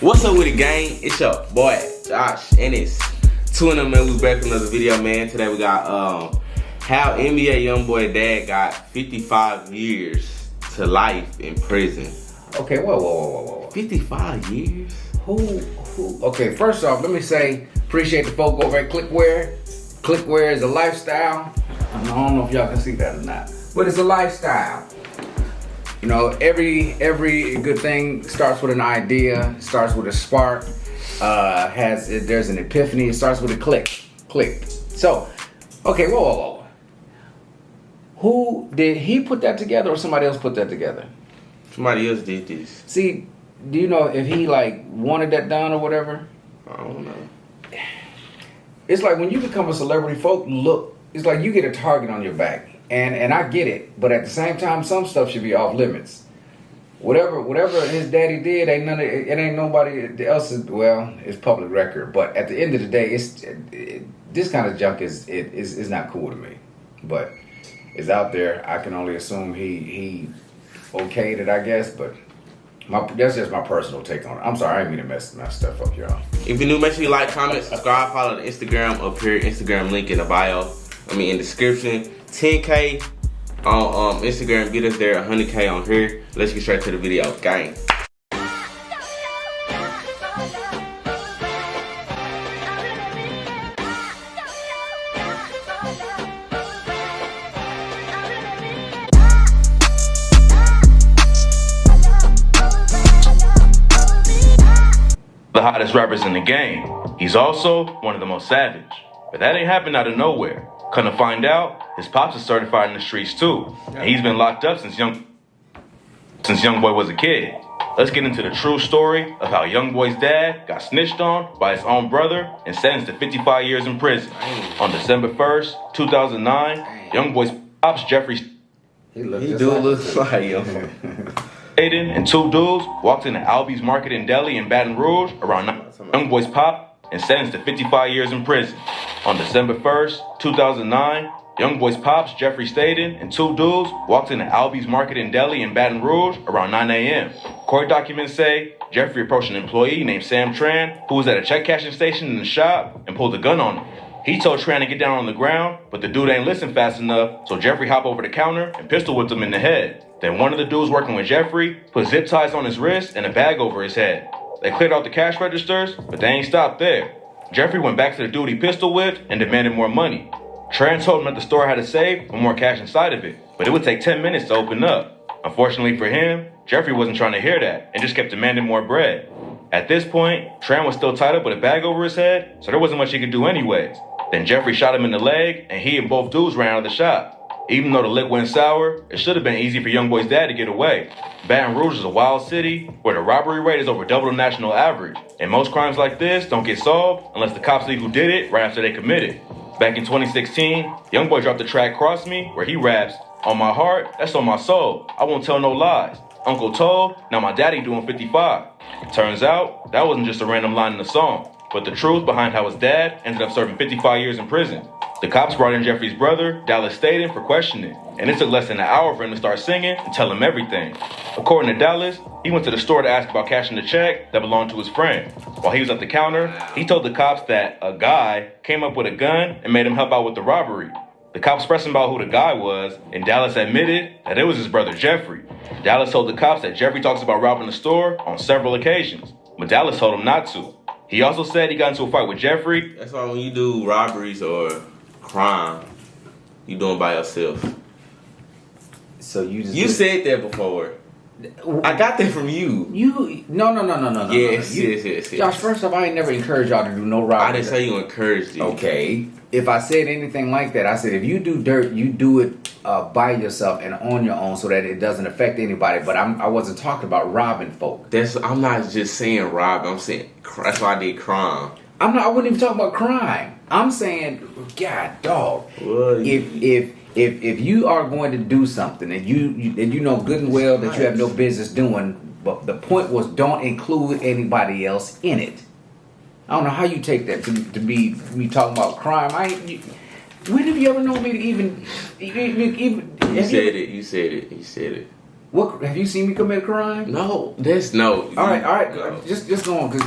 What's up with the gang? It's your boy Josh, and it's two of them, man. We back with another video, man. Today we got how NBA YoungBoy dad got 55 years to life in prison. Okay, whoa. 55 years? Who? Okay, first off, let me say, appreciate the folk over at Clickware. Clickware is a lifestyle. I don't know if y'all can see that or not, but it's a lifestyle. You know, every good thing starts with an idea, starts with a spark, there's an epiphany, it starts with a click. So, okay, whoa. Who did he put that together or somebody else put that together? Somebody else did this. See, do you know if he wanted that done or whatever? I don't know. It's like when you become a celebrity, folk look, it's like you get a target on your back. And I get it, but at the same time, some stuff should be off limits. Whatever his daddy did, it ain't nobody else's. Well, it's public record, but at the end of the day, this kind of junk is not cool to me. But it's out there. I can only assume he okayed it, I guess. But that's just my personal take on it. I'm sorry, I didn't mean to mess stuff up, y'all. If you're new, make sure you like, comment, subscribe, follow the Instagram up here. Instagram link in the bio. In the description. 10K on Instagram, get us there. 100K on here. Let's get straight to the video, gang. The hottest rappers in the game. He's also one of the most savage. But that ain't happened out of nowhere. Come to find out, his pops is certified in the streets too. And he's been locked up since YoungBoy was a kid. Let's get into the true story of how YoungBoy's dad got snitched on by his own brother and sentenced to 55 years in prison. On December 1st, 2009, YoungBoy's pops, Jeffrey He looks like young. Aiden and two dudes walked into Albi's Market and Deli in Baton Rouge around YoungBoy's pop and sentenced to 55 years in prison. On December 1st, 2009, YoungBoy's pops, Jeffrey Staden, and two dudes walked into Albi's Market and Deli in Baton Rouge around 9 a.m. Court documents say Jeffrey approached an employee named Sam Tran, who was at a check cashing station in the shop, and pulled a gun on him. He told Tran to get down on the ground, but the dude ain't listen fast enough, so Jeffrey hopped over the counter and pistol whipped him in the head. Then one of the dudes working with Jeffrey put zip ties on his wrist and a bag over his head. They cleared out the cash registers, but they ain't stopped there. Jeffrey went back to the dude he pistol whipped and demanded more money. Tran told him that the store had a safe with more cash inside of it, but it would take 10 minutes to open up. Unfortunately for him, Jeffrey wasn't trying to hear that and just kept demanding more bread. At this point, Tran was still tied up with a bag over his head, so there wasn't much he could do anyways. Then Jeffrey shot him in the leg, and he and both dudes ran out of the shop. Even though the lick went sour, it should have been easy for YoungBoy's dad to get away. Baton Rouge is a wild city where the robbery rate is over double the national average. And most crimes like this don't get solved unless the cops see who did it right after they committed. Back in 2016, YoungBoy dropped the track Cross Me, where he raps, "On my heart, that's on my soul. I won't tell no lies. Uncle told, now my daddy doing 55. Turns out, that wasn't just a random line in the song, but the truth behind how his dad ended up serving 55 years in prison. The cops brought in Jeffrey's brother, Dallas Staden, for questioning, and it took less than an hour for him to start singing and tell him everything. According to Dallas, he went to the store to ask about cashing the check that belonged to his friend. While he was at the counter, he told the cops that a guy came up with a gun and made him help out with the robbery. The cops pressed him about who the guy was, and Dallas admitted that it was his brother Jeffrey. Dallas told the cops that Jeffrey talks about robbing the store on several occasions, but Dallas told him not to. He also said he got into a fight with Jeffrey. That's why when you do robberies or crime, you doing by yourself. So you said that before. I got that from you. No. Yes. Josh, first off, I ain't never encouraged y'all to do no robbery. I didn't say you encouraged it. Okay. If I said anything like that, I said if you do dirt, you do it by yourself and on your own so that it doesn't affect anybody. But I wasn't talking about robbing folk. I'm not just saying rob. I'm saying that's why I did crime. I wouldn't even talk about crime. I'm saying, God, dog. Well, If you are going to do something and you know good and well that you have no business doing, but the point was don't include anybody else in it. I don't know how you take that to be me talking about crime. When have you ever known me to even? You said it. What have you seen me commit a crime? No, that's no. All right. No. Just go on, because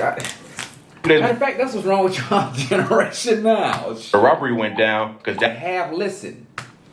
matter of fact, that's what's wrong with your generation now. The robbery went down because Have listened.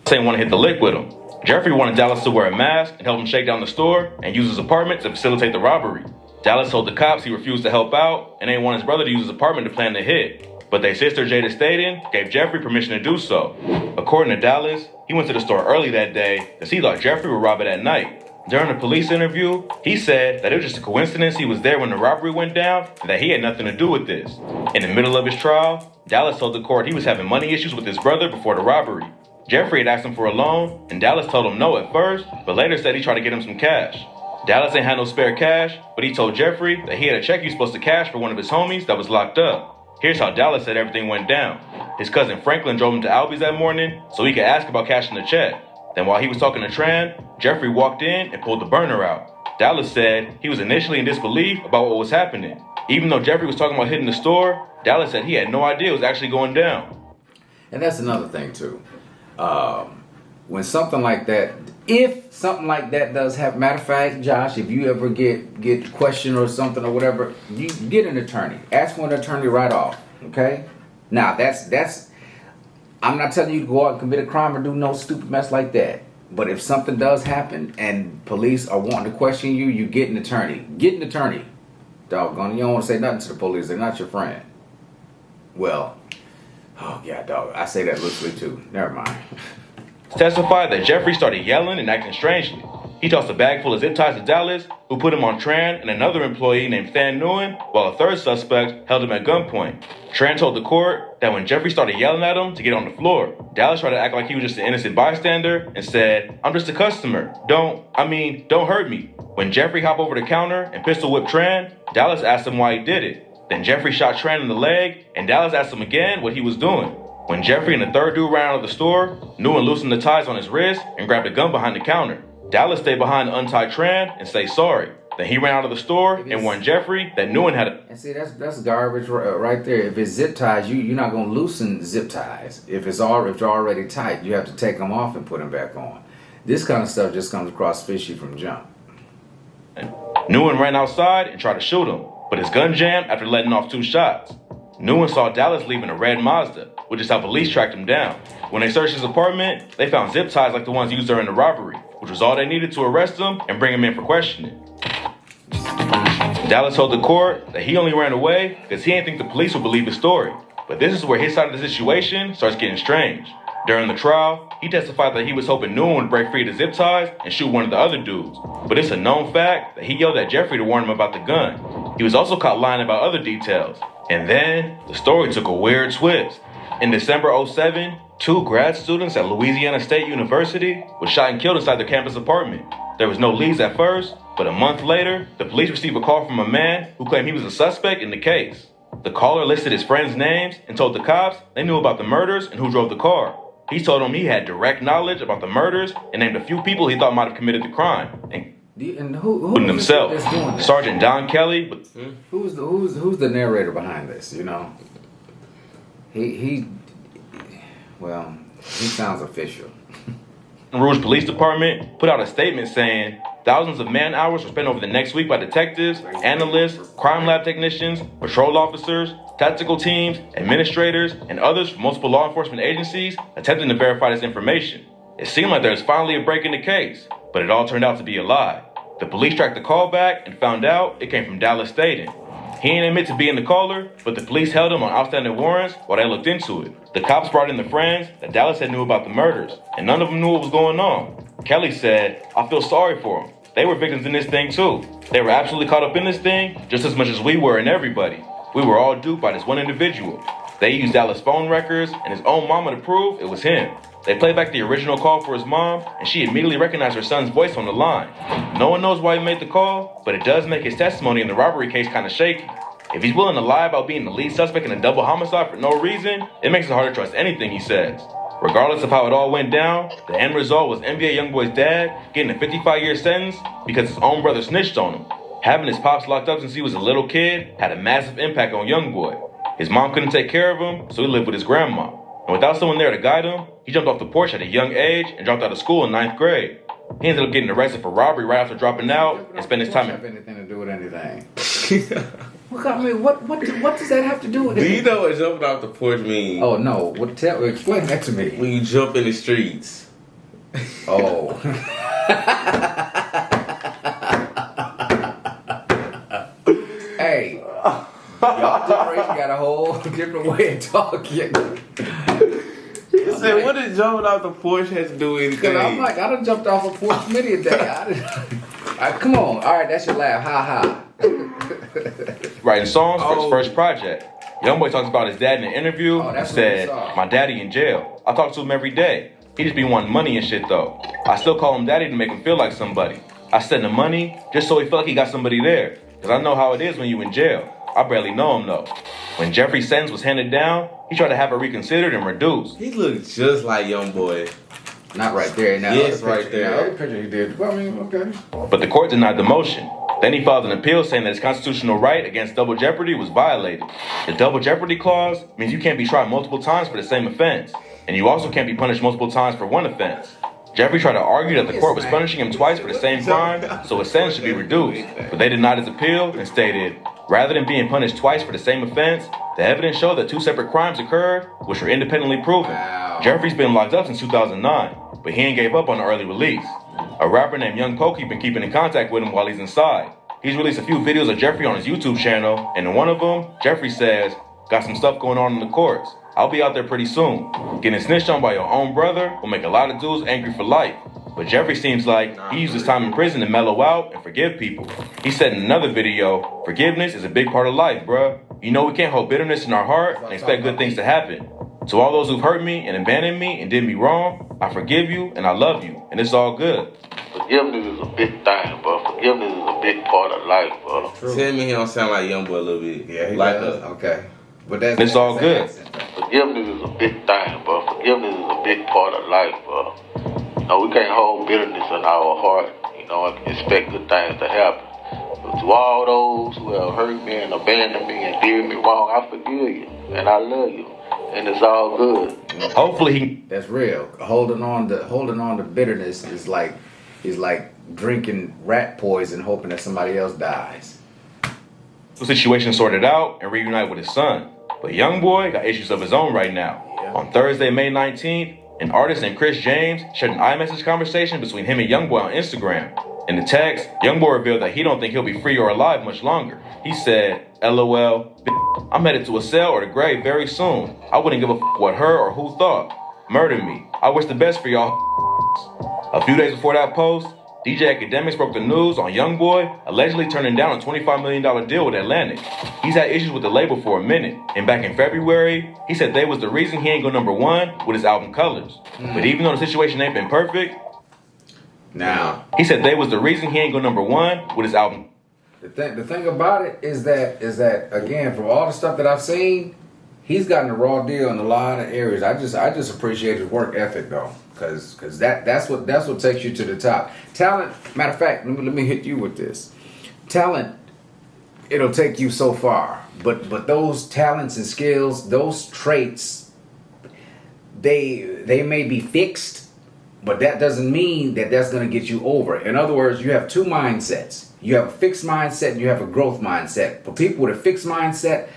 didn't want to hit the lick with him. Jeffrey wanted Dallas to wear a mask and help him shake down the store and use his apartment to facilitate the robbery. Dallas told the cops he refused to help out and didn't want his brother to use his apartment to plan the hit. But their sister Jada Staten gave Jeffrey permission to do so. According to Dallas, he went to the store early that day because he thought Jeffrey would rob it at night. During a police interview, he said that it was just a coincidence he was there when the robbery went down and that he had nothing to do with this. In the middle of his trial, Dallas told the court he was having money issues with his brother before the robbery. Jeffrey had asked him for a loan, and Dallas told him no at first, but later said he tried to get him some cash. Dallas ain't had no spare cash, but he told Jeffrey that he had a check he was supposed to cash for one of his homies that was locked up. Here's how Dallas said everything went down. His cousin Franklin drove him to Albies that morning so he could ask about cashing the check. Then while he was talking to Tran, Jeffrey walked in and pulled the burner out. Dallas said he was initially in disbelief about what was happening. Even though Jeffrey was talking about hitting the store, Dallas said he had no idea it was actually going down. And that's another thing too. When something like that, if something like that does happen, matter of fact, Josh, if you ever get questioned or something or whatever, you get an attorney. Ask for an attorney right off. Okay? Now that's I'm not telling you to go out and commit a crime or do no stupid mess like that. But if something does happen and police are wanting to question you, you get an attorney. Get an attorney. Doggone, you don't want to say nothing to the police. They're not your friend. Well, oh yeah, dog. I say that loosely too. Never mind. Testified that Jeffrey started yelling and acting strangely. He tossed a bag full of zip ties to Dallas, who put him on Tran and another employee named Than Nguyen, while a third suspect held him at gunpoint. Tran told the court that when Jeffrey started yelling at him to get on the floor, Dallas tried to act like he was just an innocent bystander and said, "I'm just a customer. Don't hurt me." When Jeffrey hopped over the counter and pistol whipped Tran, Dallas asked him why he did it. Then Jeffrey shot Tran in the leg, and Dallas asked him again what he was doing. When Jeffrey and the third dude ran out of the store, Nguyen loosened the ties on his wrist and grabbed a gun behind the counter. Dallas stayed behind to untie Tran and say sorry. Then he ran out of the store and warned Jeffrey that Nguyen had a... And see, that's garbage right there. If it's zip ties, you're not going to loosen zip ties. If they're already tight, you have to take them off and put them back on. This kind of stuff just comes across fishy from jump. Nguyen ran outside and tried to shoot him, but his gun jammed after letting off 2 shots. Nguyen saw Dallas leaving a red Mazda, which is how police tracked him down. When they searched his apartment, they found zip ties like the ones used during the robbery, which was all they needed to arrest him and bring him in for questioning. Dallas told the court that he only ran away because he didn't think the police would believe his story. But this is where his side of the situation starts getting strange. During the trial, he testified that he was hoping Nguyen would break free of the zip ties and shoot one of the other dudes. But it's a known fact that he yelled at Jeffrey to warn him about the gun. He was also caught lying about other details. And then, the story took a weird twist. In December 2007, 2 grad students at Louisiana State University were shot and killed inside their campus apartment. There was no leads at first, but a month later, the police received a call from a man who claimed he was a suspect in the case. The caller listed his friends' names and told the cops they knew about the murders and who drove the car. He told them he had direct knowledge about the murders and named a few people he thought might have committed the crime, And who himself. that's doing this? Sergeant Don Kelly. Who's the narrator behind this? You know, he sounds official. Rouge Police Department put out a statement saying thousands of man hours were spent over the next week by detectives, analysts, crime lab technicians, patrol officers, tactical teams, administrators, and others from multiple law enforcement agencies attempting to verify this information. It seemed like there was finally a break in the case, but it all turned out to be a lie. The police tracked the call back and found out it came from Dallas Staten. He didn't admit to being the caller, but the police held him on outstanding warrants while they looked into it. The cops brought in the friends that Dallas had knew about the murders, and none of them knew what was going on. Kelly said, "I feel sorry for them. They were victims in this thing too. They were absolutely caught up in this thing just as much as we were and everybody. We were all duped by this one individual. They used Dallas' phone records and his own mama to prove it was him. They played back the original call for his mom, and she immediately recognized her son's voice on the line. No one knows why he made the call, but it does make his testimony in the robbery case kind of shaky. If he's willing to lie about being the lead suspect in a double homicide for no reason, it makes it hard to trust anything he says. Regardless of how it all went down, the end result was NBA YoungBoy's dad getting a 55-year sentence because his own brother snitched on him. Having his pops locked up since he was a little kid had a massive impact on YoungBoy. His mom couldn't take care of him, so he lived with his grandma. And without someone there to guide him, he jumped off the porch at a young age and dropped out of school in 9th grade. He ended up getting arrested for robbery right after dropping out and spent his time have anything to do with anything. What does that have to do with Do anything? you know what jumping off the porch means? Oh no! Explain that to me. When you jump in the streets. Oh. Hey, y'all generation got a whole different way of talking. He said, what does jumping off the porch have to do with anything? Cause I'm like, I done jumped off a porch many a day. Come on, all right, that's your laugh, ha ha. Writing songs for his first project. YoungBoy talks about his dad in an interview. He said, "My daddy in jail. I talk to him every day. He just be wanting money and shit though. I still call him daddy to make him feel like somebody. I send him money just so he feel like he got somebody there. Cause I know how it is when you in jail. I barely know him though. When Jeffrey's sentence was handed down, he tried to have it reconsidered and reduced. He looks just like YoungBoy. Not right there. Now, yes, right there. The other picture he did. Well, I mean, okay. But the court denied the motion. Then he filed an appeal saying that his constitutional right against double jeopardy was violated. The double jeopardy clause means you can't be tried multiple times for the same offense. And you also can't be punished multiple times for one offense. Jeffrey tried to argue that the court was punishing him twice for the same crime, so his sentence should be reduced. But they denied his appeal and stated, rather than being punished twice for the same offense, the evidence showed that two separate crimes occurred, which were independently proven. Wow. Jeffrey's been locked up since 2009, but he ain't gave up on the early release. A rapper named Young Pokey been keeping in contact with him while he's inside. He's released a few videos of Jeffrey on his YouTube channel, and in one of them, Jeffrey says, got some stuff going on in the courts. I'll be out there pretty soon. Getting snitched on by your own brother will make a lot of dudes angry for life. But Jeffrey seems like he used his time in prison to mellow out and forgive people. He said in another video, forgiveness is a big part of life, bruh. You know we can't hold bitterness in our heart and expect good things to happen. To all those who've hurt me and abandoned me and did me wrong, I forgive you and I love you, and it's all good. Forgiveness is a big thing, bro. Forgiveness is a big part of life, bro. Tell me he don't sound like YoungBoy a little bit. Yeah, he like does. Okay. But It's all good. Forgiveness is a big thing, bro. Forgiveness is a big part of life, bro. You know, we can't hold bitterness in our heart, you know, and expect good things to happen. But to all those who have hurt me and abandoned me and did me wrong, I forgive you and I love you, and it's all good. Hopefully That's real. Holding on to bitterness is like drinking rat poison, hoping that somebody else dies. the situation sorted out and reunite with his son. But YoungBoy got issues of his own right now. On Thursday, May 19th, an artist named Chris James shared an iMessage conversation between him and YoungBoy on Instagram. In the text, YoungBoy revealed that he don't think he'll be free or alive much longer. He said, LOL, I'm headed to a cell or the grave very soon. I wouldn't give a what her or who thought. Murder me. I wish the best for y'all. A few days before that post, DJ Academics broke the news on YoungBoy allegedly turning down a $25 million deal with Atlantic. He's had issues with the label for a minute, and back in February, he said they was the reason he ain't go #1 with his album Colors. But even though the situation ain't been perfect, he said they was the reason he ain't go #1 with his album. The thing about it is that again, from all the stuff that I've seen, he's gotten a raw deal in a lot of areas. I just appreciate his work ethic though, because that's what takes you to the top. Talent, matter of fact, let me hit you with this. Talent, it'll take you so far, but those talents and skills, those traits, they may be fixed, but that doesn't mean that that's going to get you over. In other words, you have two mindsets. You have a fixed mindset and you have a growth mindset. For people with a fixed mindset,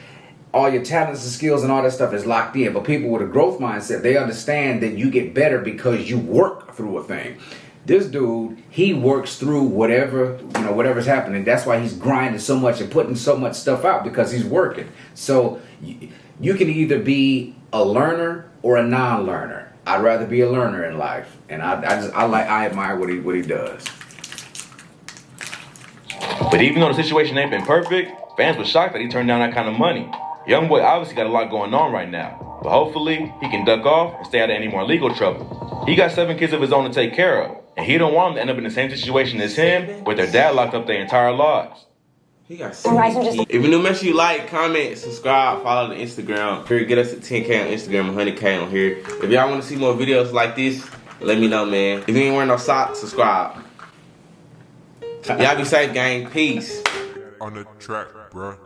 all your talents and skills and all that stuff is locked in. But people with a growth mindset, they understand that you get better because you work through a thing. This dude, he works through whatever's happening. That's why he's grinding so much and putting so much stuff out, because he's working. So you can either be a learner or a non-learner. I'd rather be a learner in life, and I admire what he does. But even though the situation ain't been perfect, fans were shocked that he turned down that kind of money. YoungBoy obviously got a lot going on right now, but hopefully he can duck off and stay out of any more legal trouble. He got 7 kids of his own to take care of, and he don't want them to end up in the same situation as him, with their dad locked up their entire lives. He got if you're new, make sure you like, comment, subscribe, follow the Instagram. Here, get us to 10K on Instagram, 100K on here. If y'all want to see more videos like this, let me know, man. If you ain't wearing no socks, subscribe. Y'all be safe, gang. Peace. On the track, bruh.